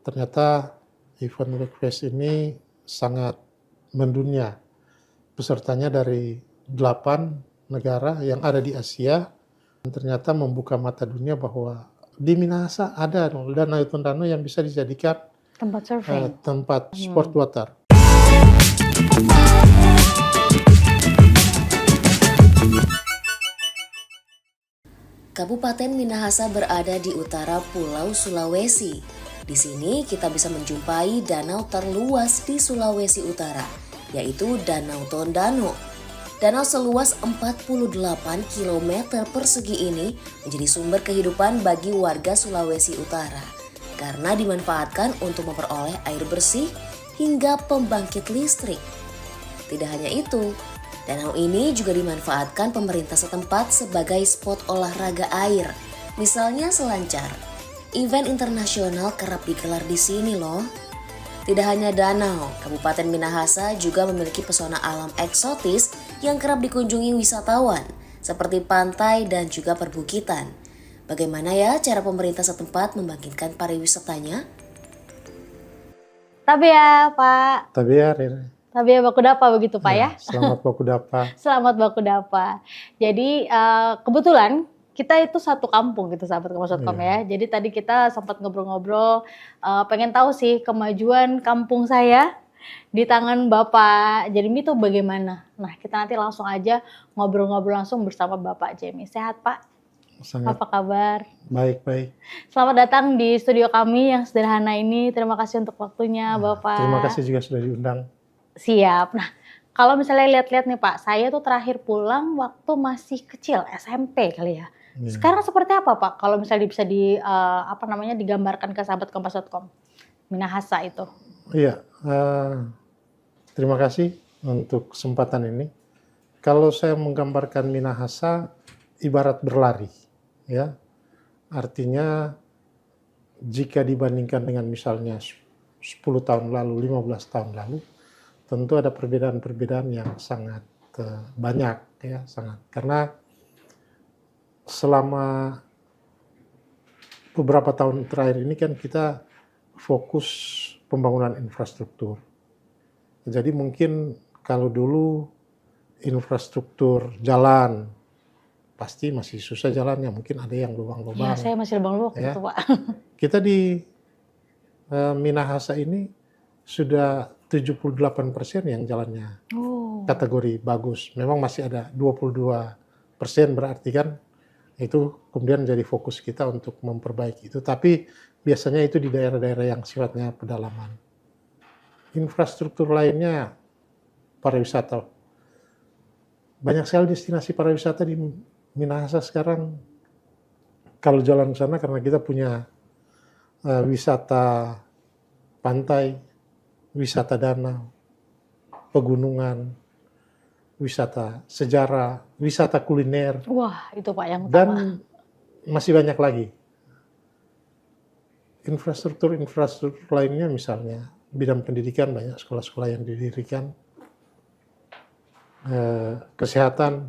ternyata event Wekfest ini sangat mendunia. Pesertanya dari 8 negara yang ada di Asia, dan ternyata membuka mata dunia bahwa di Minahasa ada Danau Tondano yang bisa dijadikan Tempat surfing. tempat sport water. Kabupaten Minahasa berada di utara Pulau Sulawesi. Di sini kita bisa menjumpai danau terluas di Sulawesi Utara, yaitu Danau Tondano. Danau seluas 48 km persegi ini menjadi sumber kehidupan bagi warga Sulawesi Utara karena dimanfaatkan untuk memperoleh air bersih hingga pembangkit listrik. Tidak hanya itu, danau ini juga dimanfaatkan pemerintah setempat sebagai spot olahraga air, misalnya selancar. Event internasional kerap digelar di sini loh. Tidak hanya danau, Kabupaten Minahasa juga memiliki pesona alam eksotis yang kerap dikunjungi wisatawan, seperti pantai dan juga perbukitan. Bagaimana ya cara pemerintah setempat membangkitkan pariwisatanya? Tabea, Pak. Tabea, Rere. Tabea Bakudapa begitu, Pak ya? Selamat Bakudapa. Selamat Bakudapa. Jadi kebetulan kita itu satu kampung gitu, sahabat Kompas.com ya. Jadi tadi kita sempat ngobrol-ngobrol, pengen tahu sih kemajuan kampung saya di tangan Bapak Jeremy itu bagaimana. Nah, kita nanti langsung aja ngobrol-ngobrol langsung bersama Bapak Jeremy. Sehat, Pak? Sangat apa kabar? Baik. Selamat datang di studio kami yang sederhana ini. Terima kasih untuk waktunya, Bapak. Terima kasih juga sudah diundang. Siap. Nah, kalau misalnya lihat-lihat nih Pak, saya tuh terakhir pulang waktu masih kecil, SMP kali ya. Sekarang seperti apa Pak? Kalau misalnya bisa digambarkan ke sahabat Kompas.com, Minahasa itu. Iya, terima kasih untuk kesempatan ini. Kalau saya menggambarkan Minahasa ibarat berlari, ya. Artinya jika dibandingkan dengan misalnya 10 tahun lalu, 15 tahun lalu, tentu ada perbedaan-perbedaan yang sangat banyak, ya, sangat. Karena selama beberapa tahun terakhir ini kan kita fokus pembangunan infrastruktur. Jadi mungkin kalau dulu infrastruktur jalan pasti masih susah jalannya, mungkin ada yang lubang-lubang. Ya, saya masih lubang-lubang ya. itu Pak. Kita di Minahasa ini sudah 78% yang jalannya kategori bagus. Memang masih ada 22% berarti kan itu kemudian jadi fokus kita untuk memperbaiki itu. Tapi biasanya itu di daerah-daerah yang sifatnya pedalaman. Infrastruktur lainnya pariwisata. Banyak sekali destinasi pariwisata di Minahasa sekarang. Kalau jalan ke sana karena kita punya wisata pantai, wisata danau, pegunungan, wisata sejarah, wisata kuliner. Wah, itu Pak yang utama. Dan masih banyak lagi. Infrastruktur lainnya misalnya bidang pendidikan, banyak sekolah-sekolah yang didirikan. Kesehatan,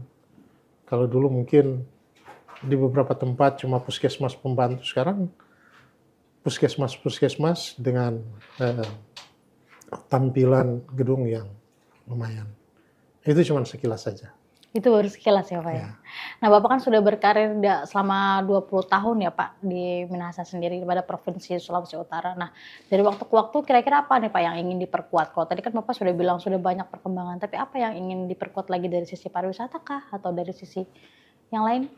kalau dulu mungkin di beberapa tempat cuma puskesmas pembantu, sekarang puskesmas dengan tampilan gedung yang lumayan. Itu cuma sekilas saja. Itu baru sekilas ya Pak ya. Nah Bapak kan sudah berkarir selama 20 tahun ya Pak di Minahasa sendiri pada Provinsi Sulawesi Utara. Nah dari waktu ke waktu kira-kira apa nih Pak yang ingin diperkuat? Kalau tadi kan Bapak sudah bilang sudah banyak perkembangan, tapi apa yang ingin diperkuat lagi dari sisi pariwisata kah? Atau dari sisi yang lain?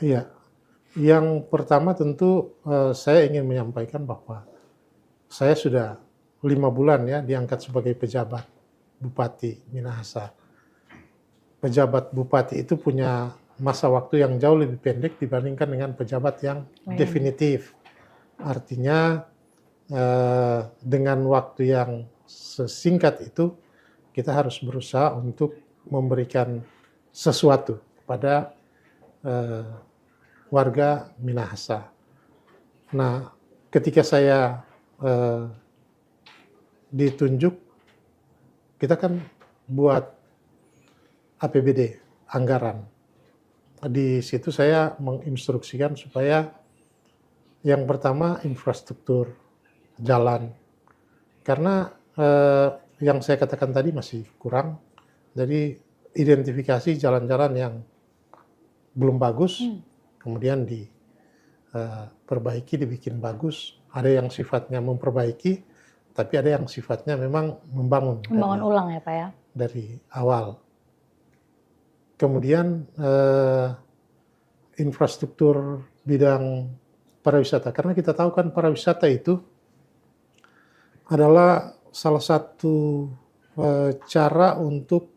Iya, yang pertama tentu saya ingin menyampaikan bahwa saya sudah 5 bulan ya diangkat sebagai pejabat Bupati Minahasa. Pejabat bupati itu punya masa waktu yang jauh lebih pendek dibandingkan dengan pejabat yang definitif. Artinya dengan waktu yang sesingkat itu kita harus berusaha untuk memberikan sesuatu kepada warga Minahasa. Nah, ketika saya ditunjuk, kita kan buat APBD, anggaran. Di situ saya menginstruksikan supaya yang pertama infrastruktur jalan. Karena yang saya katakan tadi masih kurang. Jadi identifikasi jalan-jalan yang belum bagus, kemudian diperbaiki, dibikin bagus. Ada yang sifatnya memperbaiki, tapi ada yang sifatnya memang membangun. Membangun ulang ya Pak ya? Dari awal. Kemudian infrastruktur bidang pariwisata. Karena kita tahu kan pariwisata itu adalah salah satu cara untuk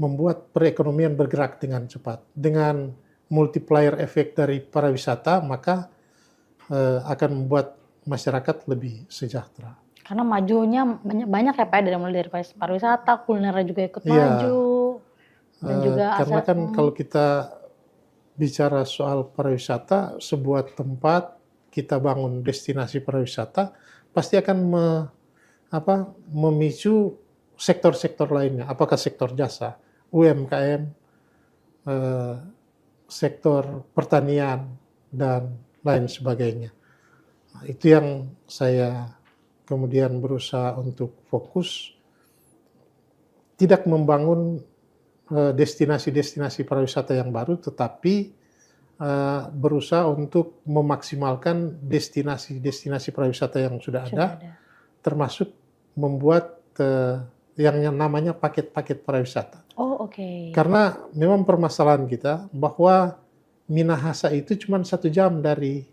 membuat perekonomian bergerak dengan cepat. Dengan multiplier efek dari pariwisata, maka akan membuat masyarakat lebih sejahtera. Karena majunya banyak ya Pak, mulai dari pariwisata, kulinernya juga ikut maju. Dan juga karena kan kalau kita bicara soal pariwisata, sebuah tempat kita bangun destinasi pariwisata, pasti akan memicu sektor-sektor lainnya. Apakah sektor jasa, UMKM, sektor pertanian, dan lain sebagainya. Nah, itu yang saya kemudian berusaha untuk fokus, tidak membangun destinasi-destinasi pariwisata yang baru, tetapi berusaha untuk memaksimalkan destinasi-destinasi pariwisata yang sudah ada, termasuk membuat yang namanya paket-paket pariwisata. Oh, oke. Karena memang permasalahan kita bahwa Minahasa itu cuma 1 jam dari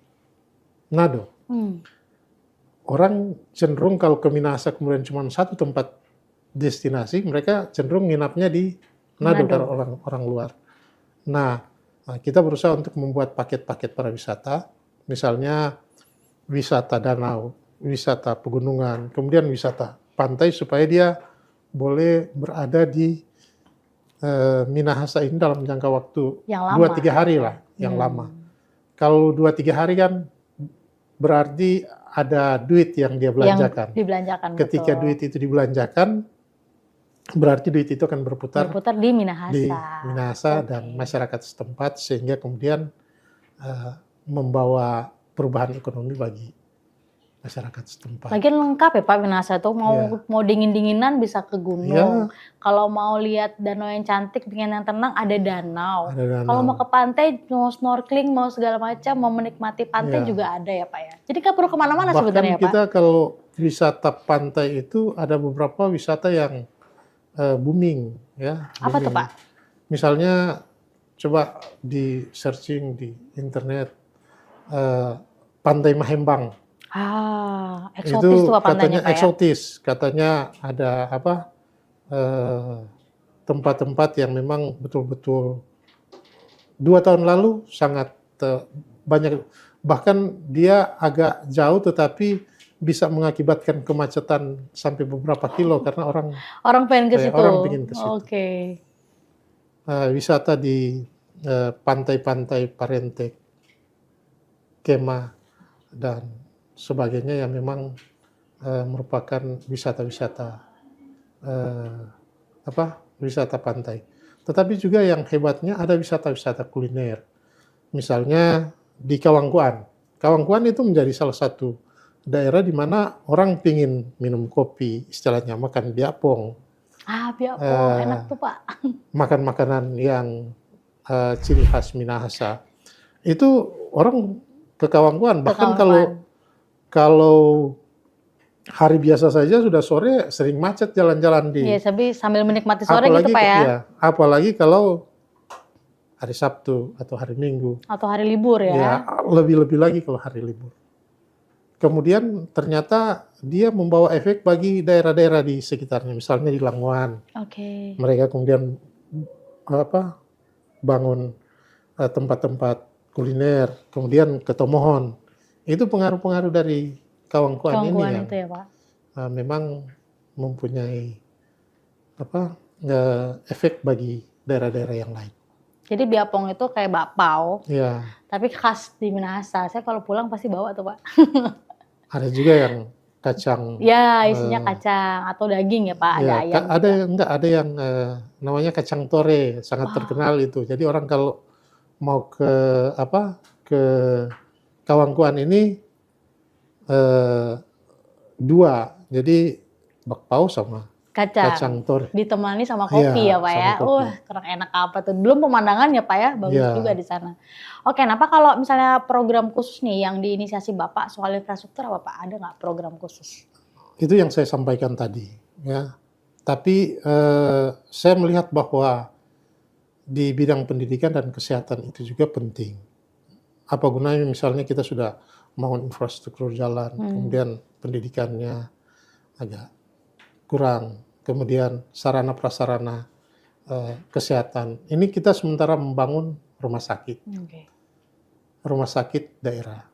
Nado. Orang cenderung kalau ke Minahasa kemudian cuma satu tempat destinasi, mereka cenderung nginapnya di Nado kalau orang luar. Nah, kita berusaha untuk membuat paket-paket pariwisata, misalnya wisata danau, wisata pegunungan, kemudian wisata pantai, supaya dia boleh berada di Minahasa ini dalam jangka waktu 2-3 hari lah, yang lama. Kalau 2-3 hari kan berarti ada duit yang dia belanjakan. Yang dibelanjakan, ketika betul. duit itu dibelanjakan, berarti duit itu akan berputar di Minahasa. Di Minahasa dan masyarakat setempat, sehingga kemudian membawa perubahan ekonomi bagi masyarakat setempat. Lagian lengkap ya Pak, Minahasa tuh mau dingin-dinginan bisa ke gunung. Kalau mau lihat danau yang cantik, pengen yang tenang, ada danau. Kalau mau ke pantai, mau snorkeling, mau segala macam, mau menikmati pantai juga ada ya Pak ya. Jadi nggak perlu kemana-mana sebenarnya Pak. Bahkan kita kalau wisata pantai itu ada beberapa wisata yang booming ya. Apa tuh Pak? Misalnya coba di searching di internet Pantai Mahembang. Eksotis tuh Pak pantainya Pak ya? Eksotis, katanya ada tempat-tempat yang memang betul-betul 2 tahun lalu sangat banyak, bahkan dia agak jauh tetapi bisa mengakibatkan kemacetan sampai beberapa kilo karena orang pengen ke situ. Oke. Wisata di pantai-pantai Parente, Kema, dan sebagainya yang memang merupakan wisata-wisata wisata pantai. Tetapi juga yang hebatnya ada wisata-wisata kuliner. Misalnya di Kawangkuan. Kawangkuan itu menjadi salah satu daerah di mana orang pingin minum kopi, istilahnya makan biapong. Biapong enak tuh Pak. Makan makanan yang ciri khas Minahasa. Itu orang ke Kawangkuan. Bahkan kalau hari biasa saja sudah sore sering macet jalan-jalan di. Iya, tapi sambil menikmati sore gitu Pak ya. Iya, apalagi kalau hari Sabtu atau hari Minggu. Atau hari libur ya. Ya, lebih-lebih lagi kalau hari libur. Kemudian ternyata dia membawa efek bagi daerah-daerah di sekitarnya, misalnya di Langoan. Mereka kemudian bangun tempat-tempat kuliner, kemudian ke Tomohon. Itu pengaruh-pengaruh dari Kawangkuan ini yang itu ya, Pak. Memang mempunyai efek bagi daerah-daerah yang lain. Jadi biapong itu kayak bakpao, tapi khas di Minahasa. Saya kalau pulang pasti bawa tuh Pak. Ada juga yang kacang. Ya, isinya kacang atau daging ya Pak. Ada ayam. Ada yang namanya kacang tore, sangat terkenal itu. Jadi orang kalau mau ke Kawangkuan ini 2, jadi bakpao sama Kacang. kacang tor. Ditemani sama kopi Iya, ya Pak sama ya. kopi. Kurang enak apa tuh. Belum pemandangannya Pak ya, bagus Iya. juga di sana. Oke, nah Pak kalau misalnya program khusus nih yang diinisiasi Bapak soal infrastruktur apa Pak? Ada nggak program khusus? Itu yang saya sampaikan tadi, ya. Tapi saya melihat bahwa di bidang pendidikan dan kesehatan itu juga penting. Apa gunanya misalnya kita sudah membangun infrastruktur jalan, kemudian pendidikannya agak kurang, kemudian sarana prasarana kesehatan. Ini kita sementara membangun rumah sakit, Oke. rumah sakit daerah.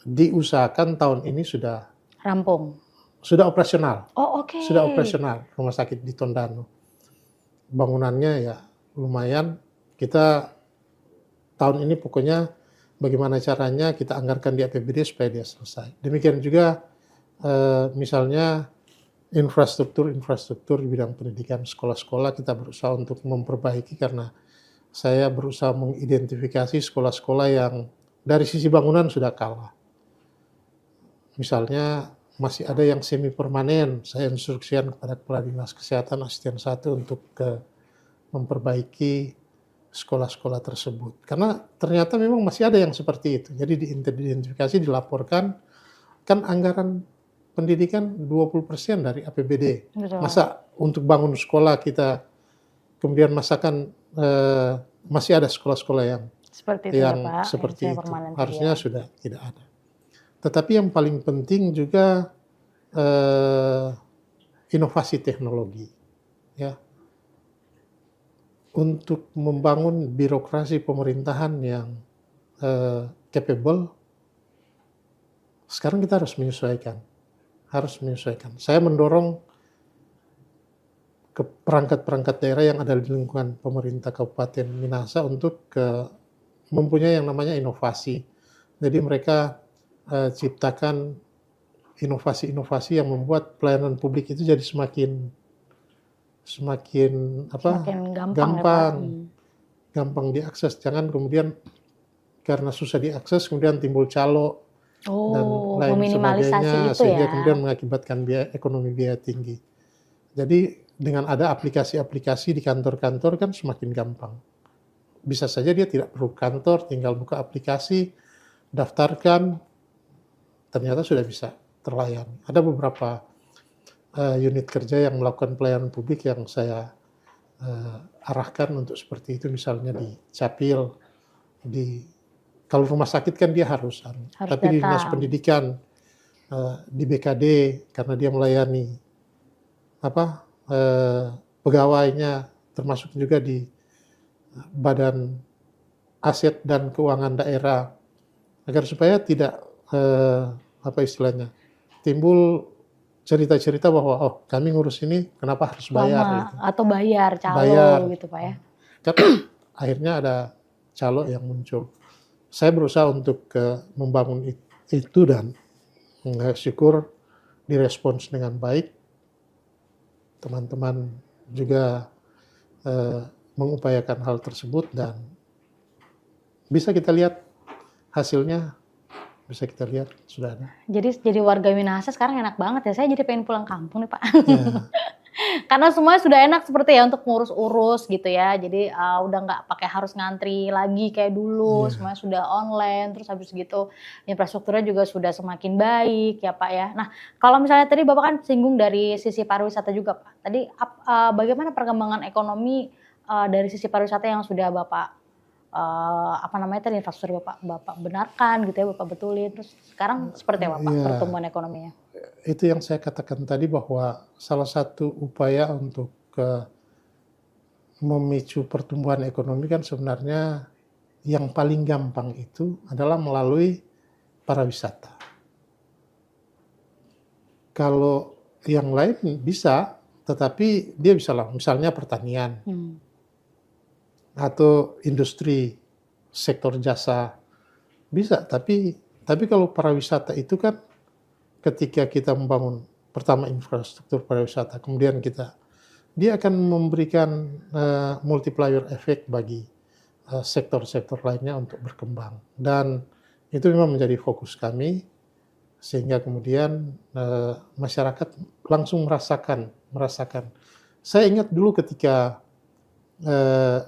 Diusahakan tahun ini sudah Rampung. operasional. Oh oke. Sudah operasional rumah sakit di Tondano. Bangunannya ya lumayan. Kita tahun ini pokoknya bagaimana caranya kita anggarkan di APBD supaya dia selesai. Demikian juga misalnya infrastruktur di bidang pendidikan, sekolah-sekolah kita berusaha untuk memperbaiki karena saya berusaha mengidentifikasi sekolah-sekolah yang dari sisi bangunan sudah kalah. Misalnya masih ada yang semi permanen, saya instruksikan kepada Kepala Dinas Kesehatan Asisten 1 untuk memperbaiki sekolah-sekolah tersebut. Karena ternyata memang masih ada yang seperti itu. Jadi diidentifikasi, dilaporkan, kan anggaran pendidikan 20% dari APBD. Betul. Masa untuk bangun sekolah kita, kemudian masakan masih ada sekolah-sekolah yang Seperti itu ya Pak. seperti yang itu. permanen Harusnya tadi ya. sudah tidak ada. Tetapi yang paling penting juga inovasi teknologi, ya, untuk membangun birokrasi pemerintahan yang capable. Sekarang kita harus menyesuaikan. Saya mendorong ke perangkat-perangkat daerah yang ada di lingkungan pemerintah Kabupaten Minahasa untuk mempunyai yang namanya inovasi. Jadi mereka ciptakan inovasi-inovasi yang membuat pelayanan publik itu jadi semakin gampang, gampang diakses. Jangan kemudian karena susah diakses kemudian timbul calo dan lain meminimalisasi sebagainya, itu sehingga ya. kemudian mengakibatkan biaya tinggi. Jadi dengan ada aplikasi-aplikasi di kantor-kantor kan semakin gampang. Bisa saja dia tidak perlu kantor, tinggal buka aplikasi, daftarkan, ternyata sudah bisa terlayani. Ada beberapa unit kerja yang melakukan pelayanan publik yang saya arahkan untuk seperti itu, misalnya di Capil, kalau rumah sakit kan dia harus tapi di Dinas Pendidikan, di BKD karena dia melayani pegawainya, termasuk juga di Badan Aset dan Keuangan Daerah, agar supaya tidak timbul cerita-cerita bahwa kami ngurus ini kenapa harus bayar gitu. Atau bayar calo gitu Pak ya. Karena akhirnya ada calo yang muncul. Saya berusaha untuk membangun itu dan syukur direspons dengan baik. Teman-teman juga mengupayakan hal tersebut dan bisa kita lihat hasilnya, sudah ada. Jadi warga Minahasa sekarang enak banget ya. Saya jadi pengen pulang kampung nih Pak. Ya. Karena semuanya sudah enak seperti ya untuk ngurus-urus gitu ya. Jadi udah nggak pakai harus ngantri lagi kayak dulu. Semuanya sudah online. Terus habis gitu infrastrukturnya juga sudah semakin baik ya Pak ya. Nah kalau misalnya tadi Bapak kan singgung dari sisi pariwisata juga Pak. Tadi bagaimana perkembangan ekonomi dari sisi pariwisata yang sudah Bapak tadi infrastruktur Bapak benarkan gitu ya, Bapak betulin. Terus sekarang seperti apa Pak pertumbuhan ekonominya? Itu yang saya katakan tadi bahwa salah satu upaya untuk memicu pertumbuhan ekonomi kan sebenarnya yang paling gampang itu adalah melalui pariwisata. Kalau yang lain bisa, tetapi dia bisa lah, misalnya pertanian atau industri, sektor jasa bisa. Tapi kalau pariwisata itu kan ketika kita membangun pertama infrastruktur pariwisata, kemudian dia akan memberikan multiplier effect bagi sektor-sektor lainnya untuk berkembang. Dan itu memang menjadi fokus kami sehingga kemudian masyarakat langsung merasakan. Saya ingat dulu ketika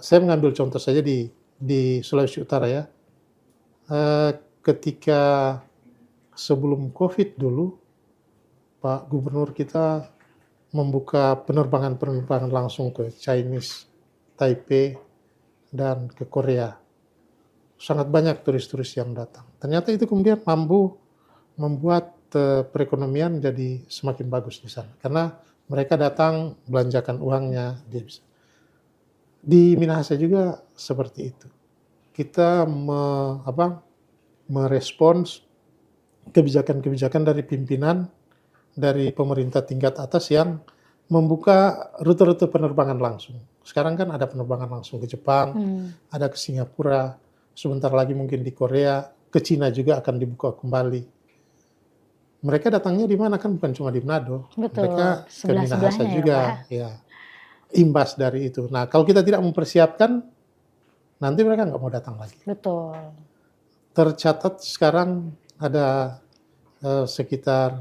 saya mengambil contoh saja di Sulawesi Utara ya, ketika sebelum COVID dulu, Pak Gubernur kita membuka penerbangan langsung ke Chinese, Taipei, dan ke Korea. Sangat banyak turis-turis yang datang. Ternyata itu kemudian mampu membuat perekonomian jadi semakin bagus di sana. Karena mereka datang belanjakan uangnya. Di Minahasa juga seperti itu. Kita merespons kebijakan-kebijakan dari pimpinan, dari pemerintah tingkat atas yang membuka rute-rute penerbangan langsung. Sekarang kan ada penerbangan langsung ke Jepang, ada ke Singapura, sebentar lagi mungkin di Korea, ke Cina juga akan dibuka kembali. Mereka datangnya di mana kan bukan cuma di Manado, Betul. mereka ke Minahasa juga, ya. Imbas dari itu. Nah, kalau kita tidak mempersiapkan, nanti mereka nggak mau datang lagi. Betul. Tercatat sekarang ada sekitar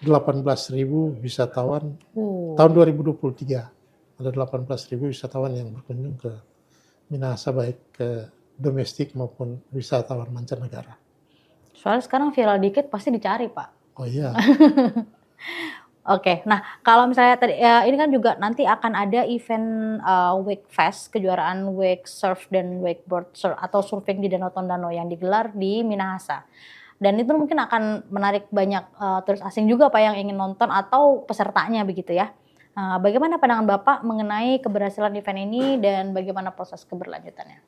18.000 wisatawan tahun 2023. Ada 18.000 wisatawan yang berkunjung ke Minahasa, baik ke domestik maupun wisatawan mancanegara. Soalnya sekarang viral dikit pasti dicari, Pak. Oh iya. Oke, nah kalau misalnya tadi ini kan juga nanti akan ada event Wake Fest, kejuaraan wake surf dan wakeboard atau surfing di Danau Tondano yang digelar di Minahasa. Dan itu mungkin akan menarik banyak turis asing juga Pak yang ingin nonton atau pesertanya begitu ya. Bagaimana pandangan Bapak mengenai keberhasilan event ini dan bagaimana proses keberlanjutannya?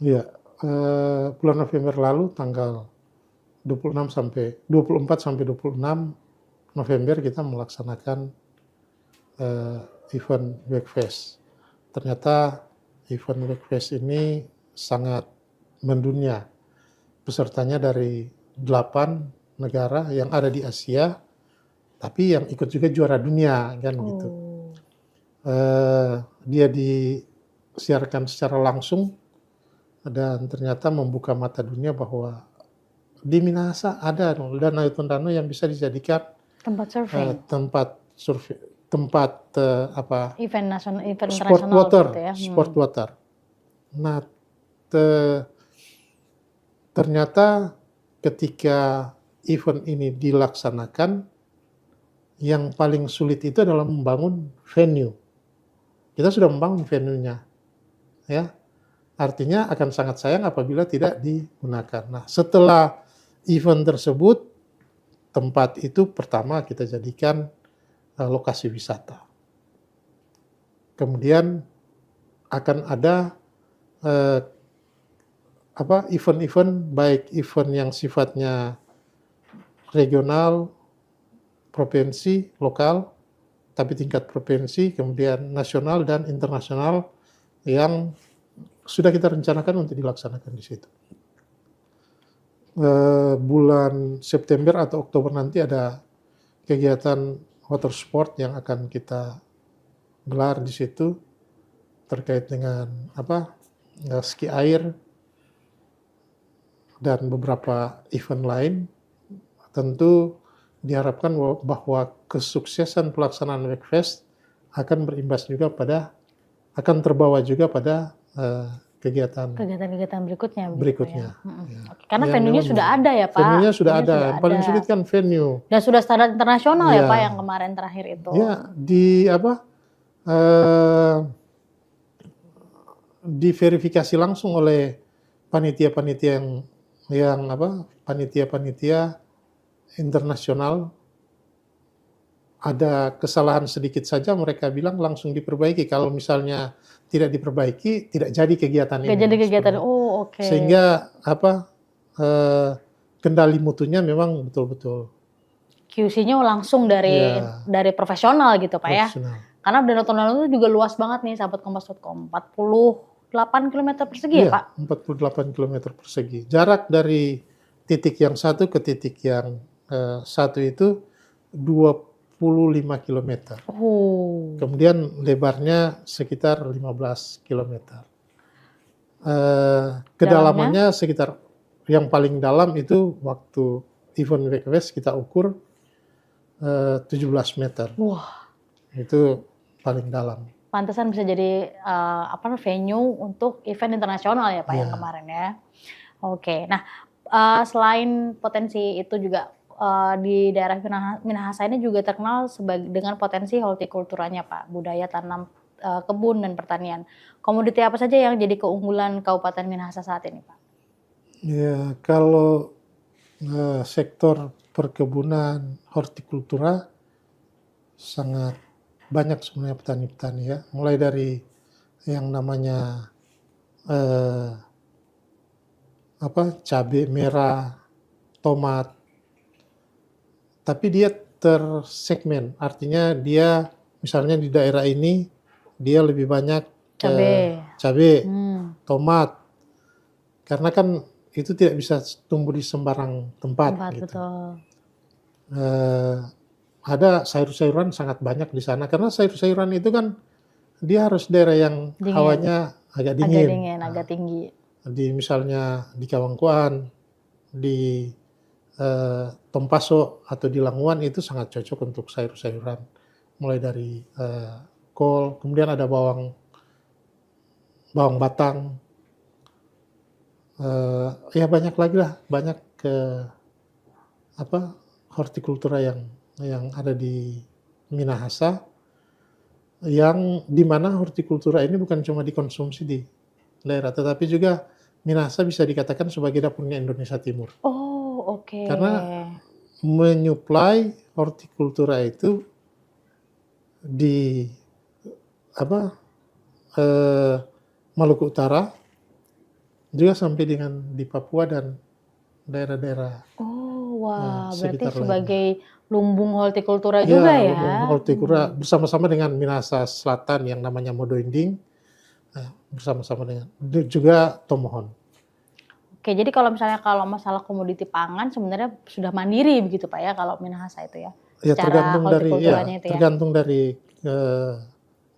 Iya, bulan November lalu tanggal 24 sampai 26 November kita melaksanakan event Wake Fest. Ternyata event Wake Fest ini sangat mendunia. Pesertanya dari 8 negara yang ada di Asia, tapi yang ikut juga juara dunia kan gitu. Dia disiarkan secara langsung dan ternyata membuka mata dunia bahwa di Minahasa ada Danau Tondano yang bisa dijadikan tempat surfing, tempat event nasional, event sport internasional water, gitu ya. sport water. Nah, ternyata ketika event ini dilaksanakan, yang paling sulit itu adalah membangun venue. Kita sudah membangun venue-nya, ya. Artinya akan sangat sayang apabila tidak digunakan. Nah, setelah event tersebut, tempat itu pertama kita jadikan lokasi wisata. Kemudian akan ada event-event, baik event yang sifatnya regional, provinsi, lokal, tapi tingkat provinsi, kemudian nasional dan internasional yang sudah kita rencanakan untuk dilaksanakan di situ. Bulan September atau Oktober nanti ada kegiatan water sport yang akan kita gelar di situ terkait dengan ski air dan beberapa event lain. Tentu diharapkan bahwa kesuksesan pelaksanaan Wake Fest akan berimbas juga akan terbawa juga pada kegiatan berikutnya. Ya. Karena venue-nya sudah ada ya Pak. Venue-nya sudah ada. Yang paling sulit kan venue. Dan sudah standar internasional ya Pak yang kemarin terakhir itu. Ya, diverifikasi langsung oleh panitia-panitia panitia-panitia internasional. Ada kesalahan sedikit saja mereka bilang langsung diperbaiki. Kalau misalnya tidak diperbaiki, tidak jadi kegiatan ini. Jadi kegiatan. Oh, oke. Sehingga kendali mutunya memang betul-betul QC-nya langsung dari profesional gitu Pak ya. Karena Danau Tondano itu juga luas banget nih sahabat Kompas.com. 48 km persegi ya Pak? 48 km persegi. Jarak dari titik yang satu ke titik yang satu itu 25 km. Kemudian lebarnya sekitar 15 km. Kedalamannya sekitar, yang paling dalam itu waktu Event West kita ukur 17 meter. Wah, Itu paling dalam. pantesan bisa jadi venue untuk event internasional ya Pak yang Iya. kemarin ya. Oke, nah selain potensi itu juga di daerah Minahasa ini juga terkenal dengan potensi hortikulturanya Pak, budaya tanam kebun dan pertanian. Komoditi apa saja yang jadi keunggulan Kabupaten Minahasa saat ini Pak? Ya, kalau sektor perkebunan hortikultura sangat banyak sebenarnya petani-petani ya, mulai dari yang namanya cabai merah, tomat, tapi dia tersegmen, artinya dia misalnya di daerah ini dia lebih banyak cabai, tomat, karena kan itu tidak bisa tumbuh di sembarang tempat gitu. Betul. Ada sayur-sayuran sangat banyak di sana karena sayur-sayuran itu kan dia harus daerah yang Dingin. hawanya agak dingin. Agak tinggi. Misalnya di Kawangkuan, di Tompaso atau di Languan itu sangat cocok untuk sayur-sayuran. Mulai dari kol, kemudian ada bawang batang. Ya banyak lagi lah, banyak hortikultura yang ada di Minahasa, yang dimana hortikultura ini bukan cuma dikonsumsi di daerah, tetapi juga Minahasa bisa dikatakan sebagai dapurnya Indonesia Timur. Oh, oke. Karena menyuplai hortikultura itu di Maluku Utara, juga sampai dengan di Papua dan daerah-daerah. Oh, wah, berarti sekitar sebagai lumbung hortikultura juga ya? Lumbung hortikultura bersama-sama dengan Minahasa Selatan yang namanya Modoinding, bersama-sama dengan juga Tomohon. Oke, jadi kalau masalah komoditi pangan sebenarnya sudah mandiri begitu Pak ya kalau Minahasa itu ya? Ya, Secara hortikulturanya itu ya? tergantung dari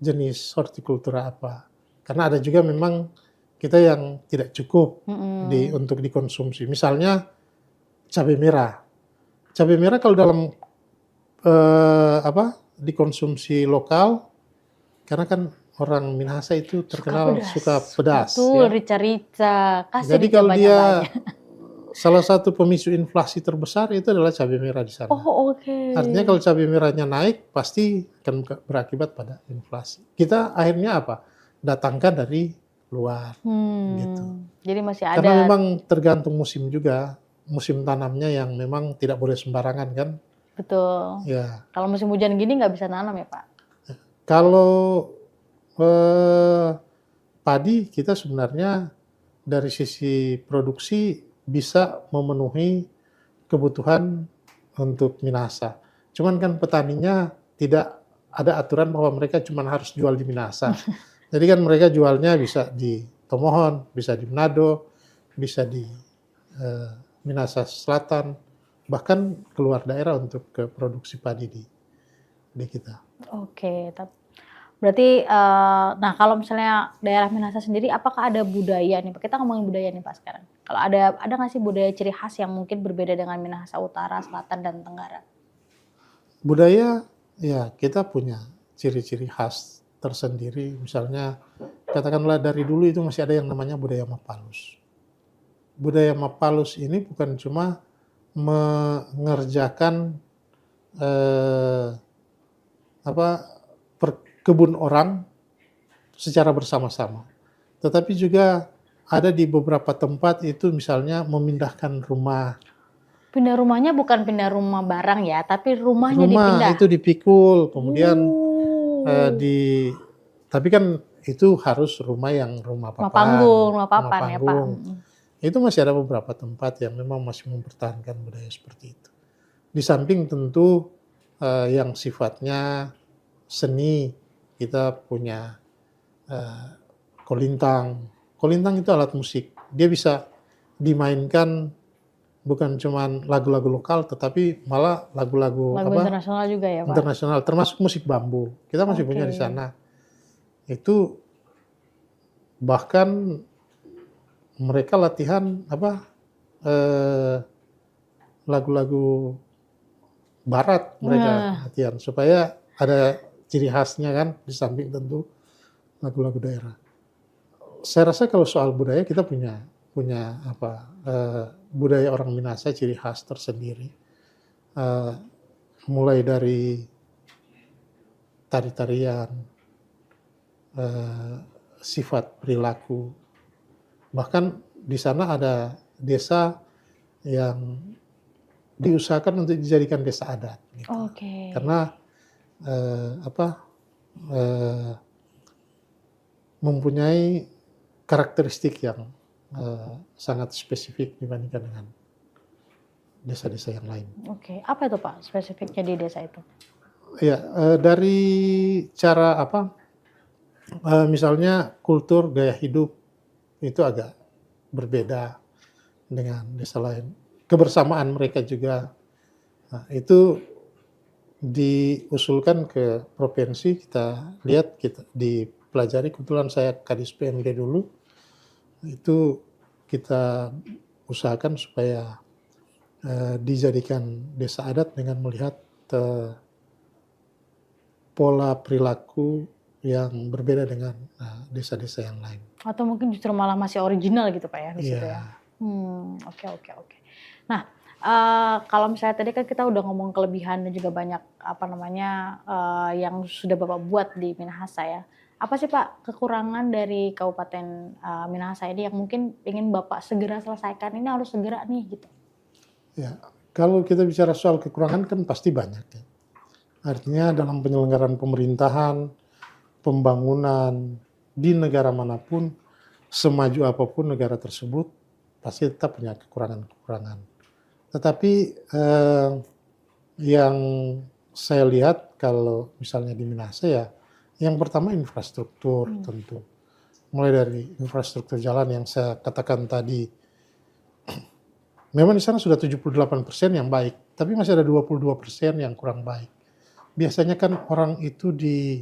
jenis hortikultura apa. Karena ada juga memang kita yang tidak cukup untuk dikonsumsi. Misalnya cabai merah. Cabai merah kalau dalam dikonsumsi lokal, karena kan orang Minahasa itu terkenal suka pedas. Betul, ya. rica-rica. Jadi kalau dia salah satu pemicu inflasi terbesar itu adalah cabai merah di sana. Oh, oke. Artinya kalau cabai merahnya naik, pasti akan berakibat pada inflasi. Kita akhirnya apa? Datangkan dari luar. Gitu. Jadi masih ada. Karena memang tergantung musim juga. Musim tanamnya yang memang tidak boleh sembarangan kan. Betul. Ya. Kalau musim hujan gini nggak bisa nanam ya Pak? Kalau padi kita sebenarnya dari sisi produksi bisa memenuhi kebutuhan untuk Minahasa. Cuman kan petaninya tidak ada aturan bahwa mereka cuma harus jual di Minahasa. Jadi kan mereka jualnya bisa di Tomohon, bisa di Manado, bisa di Minahasa Selatan, bahkan keluar daerah untuk ke produksi padi di kita. Oke, berarti nah kalau misalnya daerah Minahasa sendiri, apakah ada budaya nih Pak? Kita ngomongin budaya nih Pak sekarang. Kalau ada nggak sih budaya ciri khas yang mungkin berbeda dengan Minahasa Utara, Selatan, dan Tenggara? Budaya, ya kita punya ciri-ciri khas tersendiri. Misalnya, katakanlah dari dulu itu masih ada yang namanya budaya Mapalus. Budaya Mapalus ini bukan cuma mengerjakan kebun orang secara bersama-sama, tetapi juga ada di beberapa tempat itu misalnya memindahkan rumah. Pindah rumahnya bukan pindah rumah barang ya, tapi rumahnya dipindah. Rumah itu dipikul, kemudian tapi kan itu harus rumah yang rumah papan ya Pak. Itu masih ada beberapa tempat yang memang masih mempertahankan budaya seperti itu. Di samping tentu yang sifatnya seni, kita punya kolintang. Kolintang itu alat musik. Dia bisa dimainkan bukan cuma lagu-lagu lokal, tetapi malah lagu-lagu internasional juga ya Pak? Internasional, termasuk musik bambu. Kita masih punya di sana. Itu bahkan mereka latihan lagu-lagu barat mereka latihan supaya ada ciri khasnya kan, di samping tentu lagu-lagu daerah. Saya rasa kalau soal budaya kita punya budaya orang Minahasa ciri khas tersendiri. Mulai dari tari-tarian, sifat perilaku, bahkan di sana ada desa yang diusahakan untuk dijadikan desa adat. Gitu. Karena mempunyai karakteristik yang sangat spesifik dibandingkan dengan desa-desa yang lain. Apa itu Pak spesifiknya di desa itu? Ya, dari cara misalnya kultur gaya hidup itu agak berbeda dengan desa lain. Kebersamaan mereka juga, itu diusulkan ke provinsi, kita lihat, kita dipelajari. Kebetulan saya Kadis PMD dulu, itu kita usahakan supaya dijadikan desa adat dengan melihat pola perilaku yang berbeda dengan desa-desa yang lain. Atau mungkin justru malah masih original gitu Pak ya di situ ya. Oke. Nah, kalau misalnya tadi kan kita udah ngomong kelebihan dan juga banyak yang sudah Bapak buat di Minahasa ya. Apa sih Pak kekurangan dari Kabupaten Minahasa ini yang mungkin ingin Bapak segera selesaikan, ini harus segera nih gitu? Ya, kalau kita bicara soal kekurangan kan pasti banyak ya. Artinya dalam penyelenggaraan pemerintahan, pembangunan di negara manapun, semaju apapun negara tersebut, pasti tetap punya kekurangan-kekurangan. Tetapi yang saya lihat kalau misalnya di Minahasa ya, yang pertama infrastruktur tentu. Mulai dari infrastruktur jalan yang saya katakan tadi. Memang di sana sudah 78% yang baik, tapi masih ada 22% yang kurang baik. Biasanya kan orang itu di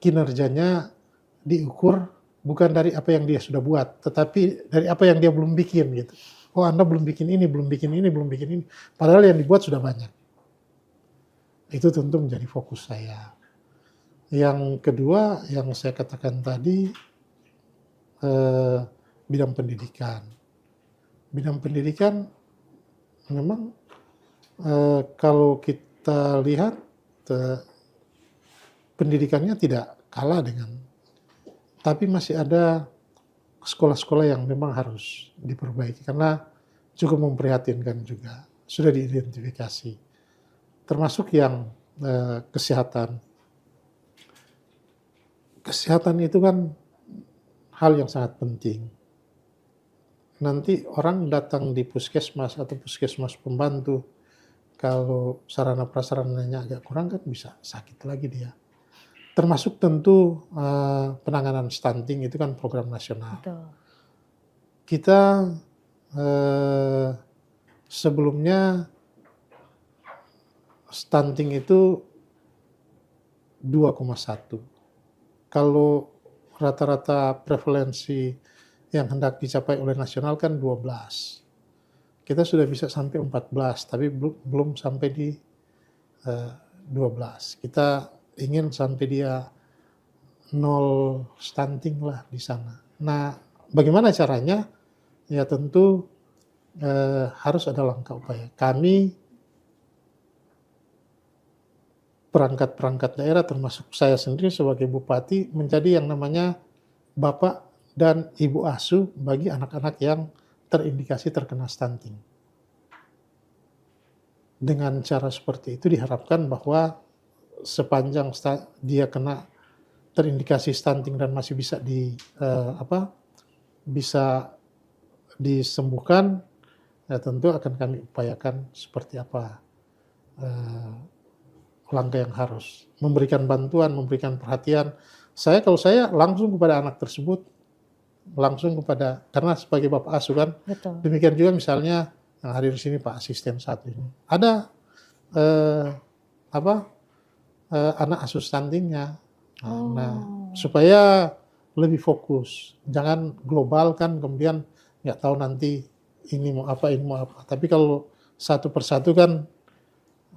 kinerjanya diukur bukan dari apa yang dia sudah buat, tetapi dari apa yang dia belum bikin gitu. Oh, Anda belum bikin ini, belum bikin ini, belum bikin ini. Padahal yang dibuat sudah banyak. Itu tentu menjadi fokus saya. Yang kedua yang saya katakan tadi, bidang pendidikan. Bidang pendidikan memang kalau kita lihat pendidikannya tidak kalah dengan, tapi masih ada sekolah-sekolah yang memang harus diperbaiki karena cukup memprihatinkan juga, sudah diidentifikasi. Termasuk yang kesehatan. Kesehatan itu kan hal yang sangat penting. Nanti orang datang di puskesmas atau puskesmas pembantu, kalau sarana prasarananya agak kurang kan bisa sakit lagi dia. Termasuk tentu penanganan stunting itu kan program nasional. Betul. Kita sebelumnya stunting itu 2,1. Kalau rata-rata prevalensi yang hendak dicapai oleh nasional kan 12. Kita sudah bisa sampai 14, tapi belum sampai di 12. Kita ingin sampai dia 0 stunting lah di sana. Nah, bagaimana caranya? Ya tentu harus ada langkah upaya. Kami perangkat-perangkat daerah termasuk saya sendiri sebagai bupati menjadi yang namanya bapak dan ibu asuh bagi anak-anak yang terindikasi terkena stunting. Dengan cara seperti itu diharapkan bahwa sepanjang dia kena terindikasi stunting dan masih bisa bisa disembuhkan, ya tentu akan kami upayakan seperti apa langkah yang harus memberikan bantuan, memberikan perhatian. Kalau saya langsung kepada anak tersebut, langsung kepada, karena sebagai bapak asuh kan. Betul. Demikian juga misalnya yang hadir di sini Pak Asisten satu ini. Ada anak asuh stuntingnya. Nah, supaya lebih fokus, jangan global kan kemudian nggak tahu nanti ini mau apa. Tapi kalau satu persatu kan.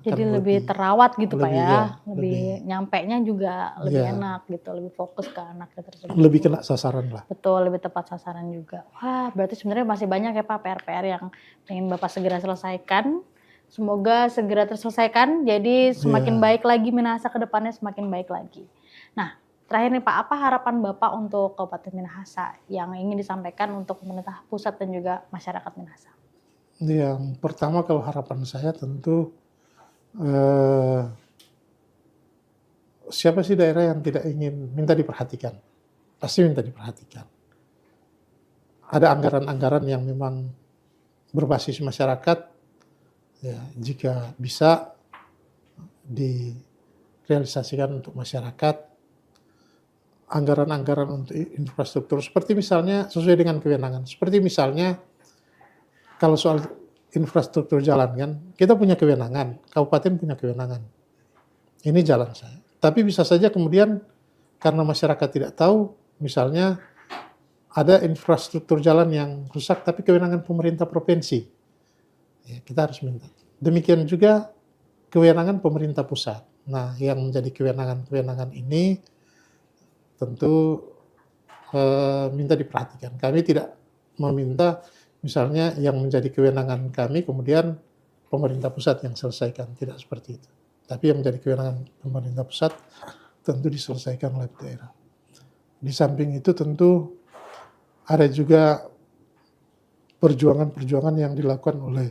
Jadi Kan lebih terawat gitu Pak lebih, ya, ya, lebih nyampenya juga lebih ya, enak gitu, lebih fokus ke anaknya tersebut. lebih kena sasaran lah. Betul, lebih tepat sasaran juga. Wah, berarti sebenarnya masih banyak ya Pak PR-PR yang ingin Bapak segera selesaikan. Semoga segera terselesaikan, jadi semakin Ya. baik lagi Minahasa ke depannya semakin baik lagi. Nah, terakhir nih Pak, apa harapan Bapak untuk Kabupaten Minahasa yang ingin disampaikan untuk pemerintah pusat dan juga masyarakat Minahasa? Yang pertama kalau harapan saya tentu siapa sih daerah yang tidak ingin minta diperhatikan? Pasti minta diperhatikan. Ada anggaran-anggaran yang memang berbasis masyarakat, ya, jika bisa direalisasikan untuk masyarakat, anggaran-anggaran untuk infrastruktur, seperti misalnya sesuai dengan kewenangan. Seperti misalnya kalau soal infrastruktur jalan kan, kita punya kewenangan, kabupaten punya kewenangan. Ini jalan saya. Tapi bisa saja kemudian karena masyarakat tidak tahu, misalnya ada infrastruktur jalan yang rusak, tapi kewenangan pemerintah provinsi. Ya, kita harus minta. Demikian juga kewenangan pemerintah pusat. Nah, yang menjadi kewenangan-kewenangan ini tentu minta diperhatikan. Kami tidak meminta misalnya yang menjadi kewenangan kami kemudian pemerintah pusat yang selesaikan, tidak seperti itu. Tapi yang menjadi kewenangan pemerintah pusat tentu diselesaikan oleh daerah. Di samping itu tentu ada juga perjuangan-perjuangan yang dilakukan oleh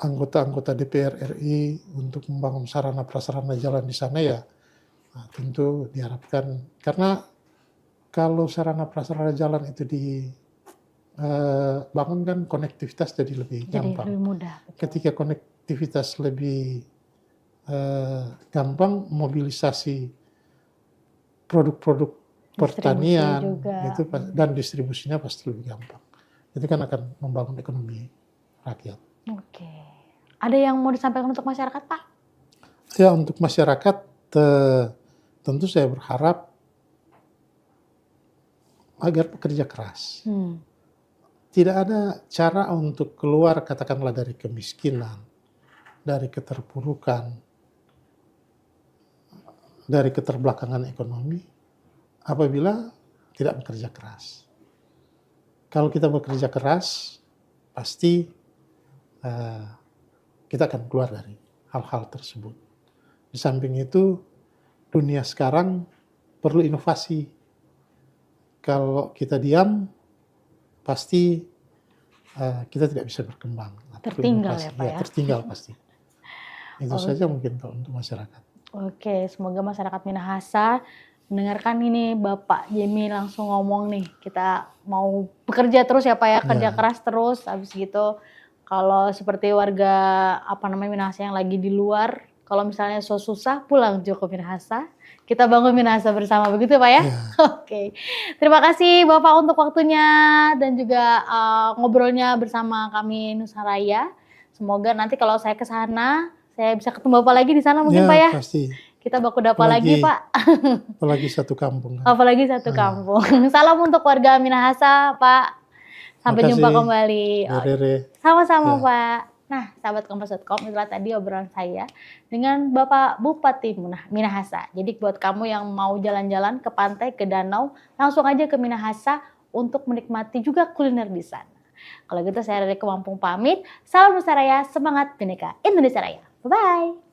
anggota-anggota DPR RI untuk membangun sarana prasarana jalan di sana ya. Nah, tentu diharapkan karena kalau sarana prasarana jalan itu bangun kan konektivitas jadi lebih gampang. Jadi lebih mudah. Betul. Ketika konektivitas lebih gampang, mobilisasi produk-produk pertanian itu dan distribusinya pasti lebih gampang. Itu kan akan membangun ekonomi rakyat. Oke. Ada yang mau disampaikan untuk masyarakat Pak? Ya, untuk masyarakat tentu saya berharap agar bekerja keras. Tidak ada cara untuk keluar katakanlah dari kemiskinan, dari keterpurukan, dari keterbelakangan ekonomi apabila tidak bekerja keras. Kalau kita bekerja keras, pasti kita akan keluar dari hal-hal tersebut. Di samping itu, dunia sekarang perlu inovasi. Kalau kita diam, pasti kita tidak bisa berkembang. Tertinggal ya Pak ya? Tertinggal pasti. Itu saja mungkin kalau untuk masyarakat. Oke, semoga masyarakat Minahasa mendengarkan ini Bapak Jemi langsung ngomong nih, kita mau bekerja terus ya Pak ya, kerja keras terus, habis gitu kalau seperti warga Minahasa yang lagi di luar, kalau misalnya susah pulang juga ke Minahasa, kita bangun Minahasa bersama, begitu Pak ya? Oke. Terima kasih Bapak untuk waktunya dan juga ngobrolnya bersama kami Nusaraya. Semoga nanti kalau saya ke sana, saya bisa ketemu Bapak lagi di sana mungkin Pak ya? Pasti. Kita baku dapat lagi Pak. Apalagi satu kampung. Apalagi satu kampung. Salam untuk warga Minahasa Pak. Sampai jumpa kembali. Sama-sama Pak. Nah, sahabat Kompas.com, itulah tadi obrolan saya dengan Bapak Bupati Minahasa. Jadi buat kamu yang mau jalan-jalan ke pantai, ke danau, langsung aja ke Minahasa untuk menikmati juga kuliner di sana. Kalau gitu saya dari Kemampung pamit. Salam Nusaraya, semangat Bhinneka Indonesia Raya. Bye-bye.